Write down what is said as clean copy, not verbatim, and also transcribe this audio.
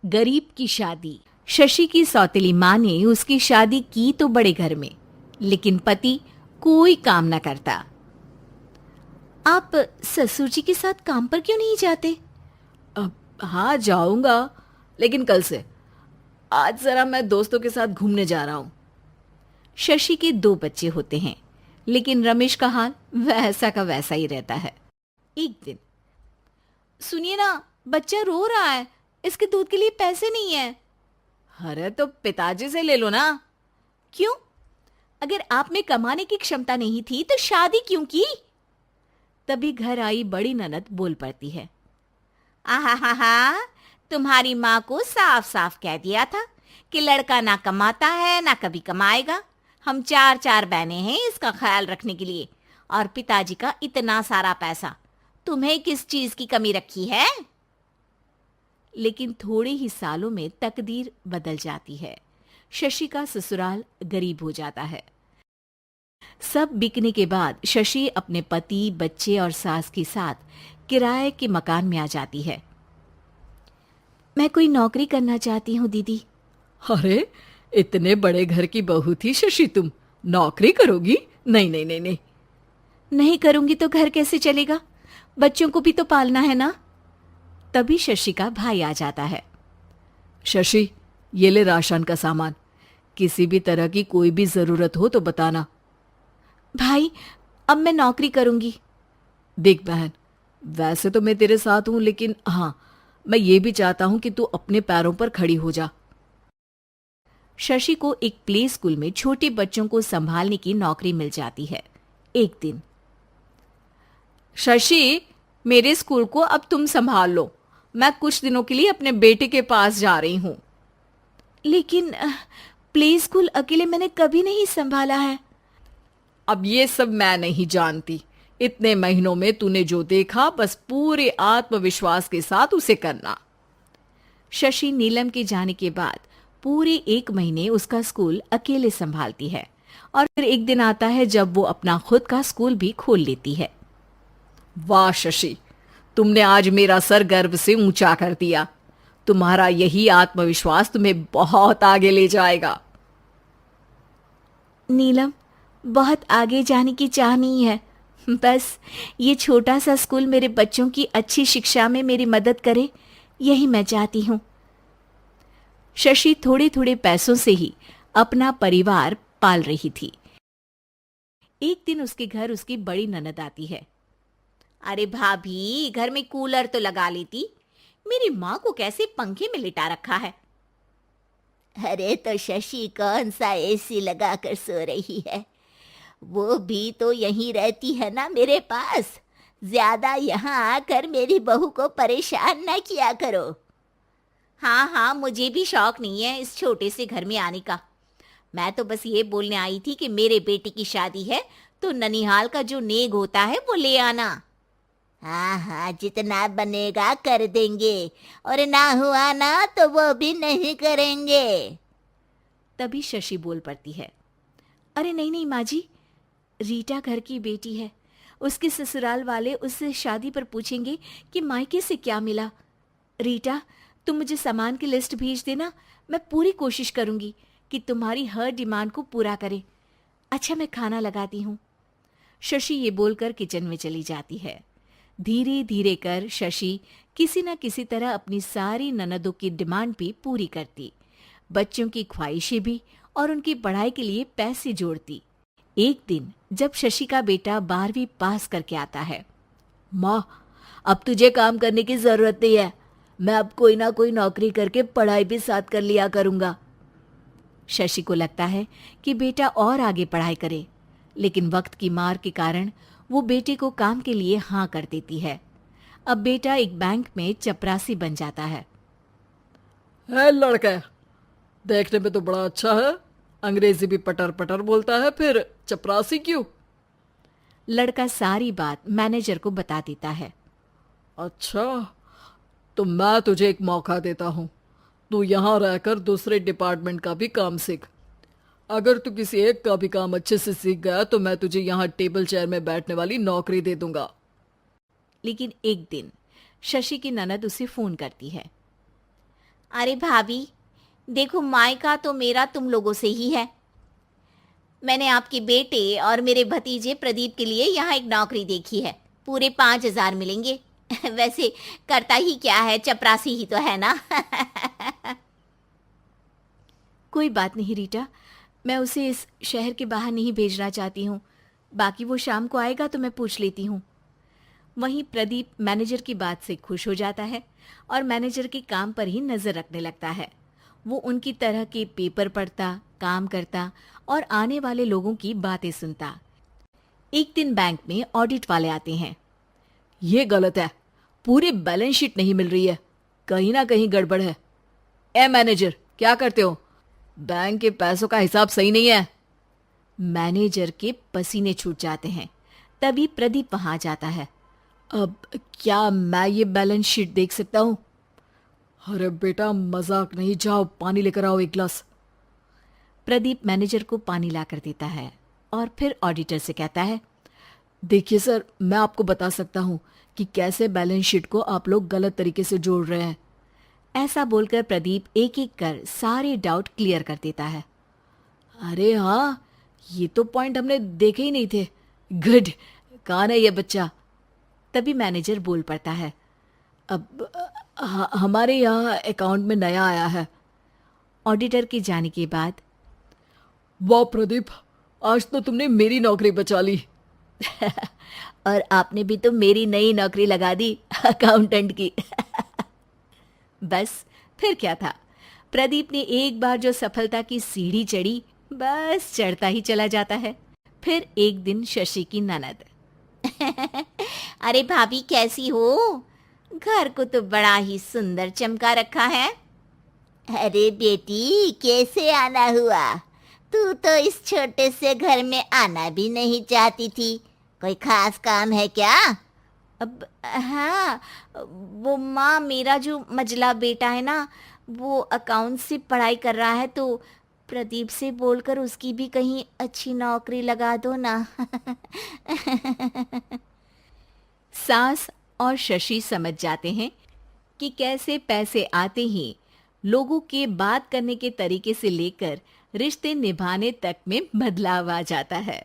गरीब की शादी। शशि की सौतेली माँ ने उसकी शादी की तो बड़े घर में, लेकिन पति कोई काम न करता। आप ससुर जी के साथ काम पर क्यों नहीं जाते? हाँ जाऊंगा, लेकिन कल से। आज जरा मैं दोस्तों के साथ घूमने जा रहा हूँ। शशि के दो बच्चे होते हैं, लेकिन रमेश का हाल वैसा का वैसा ही रहता है। एक दिन, सुनिए ना, बच्चा रो रहा है, इसके दूध के लिए पैसे नहीं है। अरे तो पिताजी से ले लो ना। क्यों? अगर आप में कमाने की क्षमता नहीं थी तो शादी क्यों की? तभी घर आई बड़ी ननद बोल पड़ती है। आहा हा हा, तुम्हारी माँ को साफ साफ कह दिया था कि लड़का ना कमाता है ना कभी कमाएगा। हम चार चार बहनें हैं इसका ख्याल रखने के लिए, और पिताजी का इतना सारा पैसा, तुम्हें किस चीज की कमी रखी है? लेकिन थोड़े ही सालों में तकदीर बदल जाती है। शशि का ससुराल गरीब हो जाता है। सब बिकने के बाद शशि अपने पति, बच्चे और सास के साथ किराए के मकान में आ जाती है। मैं कोई नौकरी करना चाहती हूँ दीदी। अरे इतने बड़े घर की बहू थी शशि, तुम नौकरी करोगी? नहीं नहीं नहीं नहीं। नहीं करूंगी तो घर कैसे चलेगा? बच्चों को भी तो पालना है ना। तभी शशि का भाई आ जाता है। शशि, ये ले राशन का सामान, किसी भी तरह की कोई भी जरूरत हो तो बताना। भाई, अब मैं नौकरी करूंगी। देख बहन, वैसे तो मैं तेरे साथ हूं, लेकिन हाँ, मैं ये भी चाहता हूं कि तू अपने पैरों पर खड़ी हो जा। शशि को एक प्ले स्कूल में छोटे बच्चों को संभालने की नौकरी मिल जाती है। एक दिन, शशि, मेरे स्कूल को अब तुम संभाल लो। मैं कुछ दिनों के लिए अपने बेटे के पास जा रही हूं। लेकिन प्ले स्कूल अकेले मैंने कभी नहीं संभाला है। अब ये सब मैं नहीं जानती। इतने महीनों में तूने जो देखा, बस पूरे आत्मविश्वास के साथ उसे करना। शशि नीलम के जाने के बाद पूरे 1 महीने उसका स्कूल अकेले संभालती है, और फिर एक दिन आता है जब वो अपना खुद का स्कूल भी खोल लेती है। वाह शशि, तुमने आज मेरा सर गर्व से ऊंचा कर दिया। तुम्हारा यही आत्मविश्वास तुम्हें बहुत आगे ले जाएगा। नीलम, बहुत आगे जाने की चाह नहीं है, बस ये छोटा सा स्कूल मेरे बच्चों की अच्छी शिक्षा में मेरी मदद करे, यही मैं चाहती हूँ। शशि थोड़े थोड़े पैसों से ही अपना परिवार पाल रही थी। एक दिन उसके घर उसकी बड़ी ननद आती है। अरे भाभी, घर में कूलर तो लगा लेती, मेरी माँ को कैसे पंखे में लिटा रखा है? अरे तो शशि कौन सा एसी लगा कर सो रही है? वो भी तो यहीं रहती है ना मेरे पास। ज्यादा यहाँ आकर मेरी बहू को परेशान न किया करो। हाँ हाँ, मुझे भी शौक नहीं है इस छोटे से घर में आने का। मैं तो बस ये बोलने आई थी कि मेरे बेटे की शादी है तो ननिहाल का जो नेग होता है वो ले आना। हाँ हाँ, जितना बनेगा कर देंगे, और ना हुआ ना तो वो भी नहीं करेंगे। तभी शशि बोल पड़ती है। अरे नहीं नहीं माँ जी, रीटा घर की बेटी है, उसके ससुराल वाले उससे शादी पर पूछेंगे कि मायके से क्या मिला। रीटा, तुम मुझे सामान की लिस्ट भेज देना, मैं पूरी कोशिश करूंगी कि तुम्हारी हर डिमांड को पूरा करे। अच्छा, मैं खाना लगाती हूँ। शशि ये बोलकर किचन में चली जाती है। धीरे धीरे कर शशि किसी न किसी तरह अपनी सारी ननदों की डिमांड भी पूरी करती, बच्चों की ख्वाहिशें भी, और उनकी पढ़ाई के लिए पैसे जोड़ती। एक दिन जब शशि का बेटा 12वीं पास करके आता है। माँ, अब तुझे काम करने की जरूरत नहीं है। मैं अब कोई ना कोई नौकरी करके पढ़ाई भी साथ कर लिया करूंगा। शशि को लगता है कि बेटा और आगे पढ़ाई करे, लेकिन वक्त की मार के कारण वो बेटे को काम के लिए हाँ कर देती है। अब बेटा एक बैंक में चपरासी बन जाता है। लड़का देखने में तो बड़ा अच्छा है, अंग्रेजी भी पटर पटर बोलता है, फिर चपरासी क्यों? लड़का सारी बात मैनेजर को बता देता है। अच्छा, तो मैं तुझे एक मौका देता हूँ। तू यहाँ रहकर दूसरे डिपार्टमेंट का भी काम सीख। अगर तू किसी एक का भी काम अच्छे से सीख गया तो मैं तुझे यहाँ टेबल चेयर में बैठने वाली नौकरी दे दूंगा। लेकिन एक दिन शशि की ननद उसे फोन करती है। अरे भाभी, देखो मायका तो मेरा तुम लोगों से ही है। मैंने आपके बेटे और मेरे भतीजे प्रदीप के लिए यहाँ एक नौकरी देखी है। पूरे 5,000 मिलेंगे। वैसे करता ही क्या है, चपरासी ही तो है ना। कोई बात नहीं रीटा, मैं उसे इस शहर के बाहर नहीं भेजना चाहती हूँ। बाकी वो शाम को आएगा तो मैं पूछ लेती हूँ। वहीं प्रदीप मैनेजर की बात से खुश हो जाता है और मैनेजर के काम पर ही नजर रखने लगता है। वो उनकी तरह के पेपर पढ़ता, काम करता और आने वाले लोगों की बातें सुनता। एक दिन बैंक में ऑडिट वाले आते हैं। ये गलत है, पूरी बैलेंस शीट नहीं मिल रही है, कहीं ना कहीं गड़बड़ है। ए मैनेजर, क्या करते हो? बैंक के पैसों का हिसाब सही नहीं है। मैनेजर के पसीने छूट जाते हैं। तभी प्रदीप वहां जाता है। अब क्या मैं ये बैलेंस शीट देख सकता हूँ? अरे बेटा मजाक नहीं, जाओ पानी लेकर आओ एक गिलास। प्रदीप मैनेजर को पानी लाकर देता है और फिर ऑडिटर से कहता है, देखिए सर, मैं आपको बता सकता हूँ कि कैसे बैलेंस शीट को आप लोग गलत तरीके से जोड़ रहे हैं। ऐसा बोलकर प्रदीप एक एक कर सारे डाउट क्लियर कर देता है। अरे हाँ, ये तो पॉइंट हमने देखे ही नहीं थे। गुड, कौन है ये बच्चा? तभी मैनेजर बोल पड़ता है, अब हमारे यहाँ अकाउंट में नया आया है। ऑडिटर के जाने के बाद, वाह प्रदीप, आज तो तुमने मेरी नौकरी बचा ली। और आपने भी तो मेरी नई नौकरी लगा दी, अकाउंटेंट की। बस फिर क्या था, प्रदीप ने एक बार जो सफलता की सीढ़ी चढ़ी, बस चढ़ता ही चला जाता है। फिर एक दिन शशि की ननद, अरे भाभी कैसी हो? घर को तो बड़ा ही सुंदर चमका रखा है। अरे बेटी, कैसे आना हुआ? तू तो इस छोटे से घर में आना भी नहीं चाहती थी। कोई खास काम है क्या? अब हाँ, वो माँ, मेरा जो मजला बेटा है ना, वो अकाउंट से पढ़ाई कर रहा है, तो प्रदीप से बोलकर उसकी भी कहीं अच्छी नौकरी लगा दो ना। सास और शशि समझ जाते हैं कि कैसे पैसे आते ही लोगों के बात करने के तरीके से लेकर रिश्ते निभाने तक में बदलाव आ जाता है।